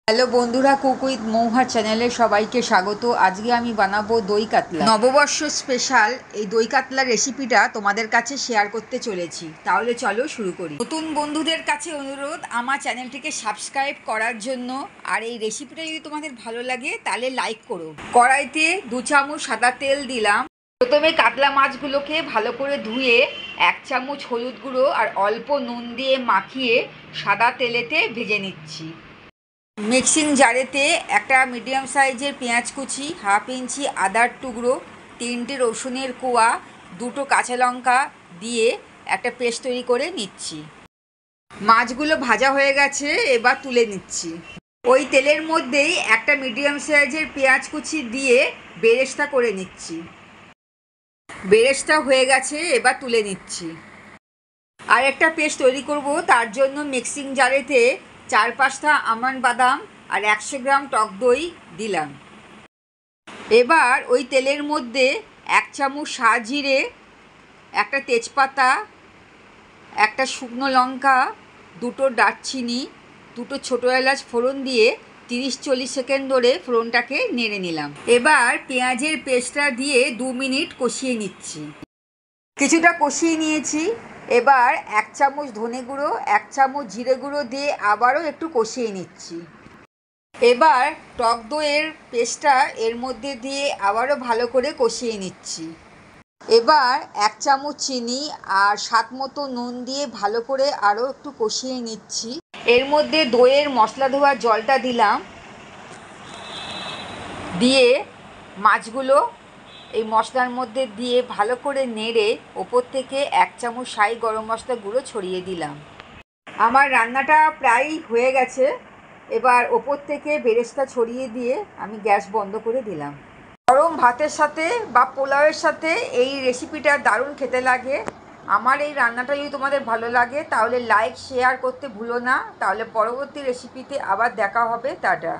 Hello বন্ধুরা, cook with মৌহার চ্যানেলে সবাইকে স্বাগত। আজকে আমি বানাবো দই কাতলা, নববর্ষ স্পেশাল। এই দই কাতলার রেসিপিটা তোমাদের কাছে শেয়ার করতে চলেছি। তাহলে চলো শুরু করি। নতুন বন্ধুদের কাছে অনুরোধ আমার চ্যানেলটিকে সাবস্ক্রাইব করার জন্য, আর এই রেসিপিটা যদি তোমাদের ভালো লাগে তাহলে লাইক করো। কড়াইতে 2 চামচ সাদা তেল দিলাম। প্রথমে কাতলা মাছগুলোকে ভালো করে ধুয়ে 1 চামচ হলুদ গুঁড়ো আর অল্প নুন দিয়ে মাখিয়ে সাদা তেলেতে ভেজে নিচ্ছি। মিক্সিং জারেতে একটা মিডিয়াম সাইজের পেঁয়াজ কুচি, 1/2 ইঞ্চি আদার টুকরো, 3টে রসুনের কোয়া, 2টো কাঁচা লঙ্কা দিয়ে একটা পেস্ট তৈরি করে নিচ্ছি। মাছগুলো ভাজা হয়ে গেছে, এবার তুলে নিচ্ছি। ওই তেলের মধ্যেই একটা মিডিয়াম সাইজের পেঁয়াজ কুচি দিয়ে বেরেস্তা করে নিচ্ছি। বেরেস্তা হয়ে গেছে, এবার তুলে নিচ্ছি। আর একটা পেস্ট তৈরি করব, তার জন্য মিক্সিং জারেতে 4-5টা আমন্ড বাদাম আর 100 গ্রাম টক দই দিলাম। এবার ওই তেলের মধ্যে 1 চামচ সাজিরে, একটা তেজপাতা, একটা শুকনো লঙ্কা, 2টো দারচিনি, 2টো ছোটো এলাচ ফোড়ন দিয়ে 30-40 সেকেন্ড ধরে ফোড়নটাকে নেড়ে নিলাম। এবার পেঁয়াজের পেস্টটা দিয়ে 2 মিনিট কষিয়ে নিচ্ছি। কিছুটা কষিয়ে নিয়েছি। এবার 1 চামচ ধনে গুঁড়ো, 1 চামচ জিরে গুঁড়ো দিয়ে আবারও একটু কষিয়ে নিচ্ছি। এবার টক দইয়ের পেস্টটা এর মধ্যে দিয়ে আবারও ভালো করে কষিয়ে নিচ্ছি। এবার 1 চামচ চিনি আর স্বাদ মতো নুন দিয়ে ভালো করে আরও একটু কষিয়ে নিচ্ছি। এর মধ্যে দইয়ের মশলা ধোয়া জলটা দিলাম, দিয়ে মাছগুলো এই মশলার মধ্যে দিয়ে ভালো করে নেড়ে ওপর থেকে 1 চামচ শাহি গরম মশলা গুঁড়ো ছড়িয়ে দিলাম। আমার রান্নাটা প্রায় হয়ে গেছে। এবার ওপর থেকে বেরেস্তা ছড়িয়ে দিয়ে আমি গ্যাস বন্ধ করে দিলাম। গরম ভাতের সাথে বা পোলাওয়ের সাথে এই রেসিপিটা দারুণ খেতে লাগে। আমার এই রান্নাটা যদি তোমাদের ভালো লাগে তাহলে লাইক শেয়ার করতে ভুলো না। তাহলে পরবর্তী রেসিপিতে আবার দেখা হবে। টাটা।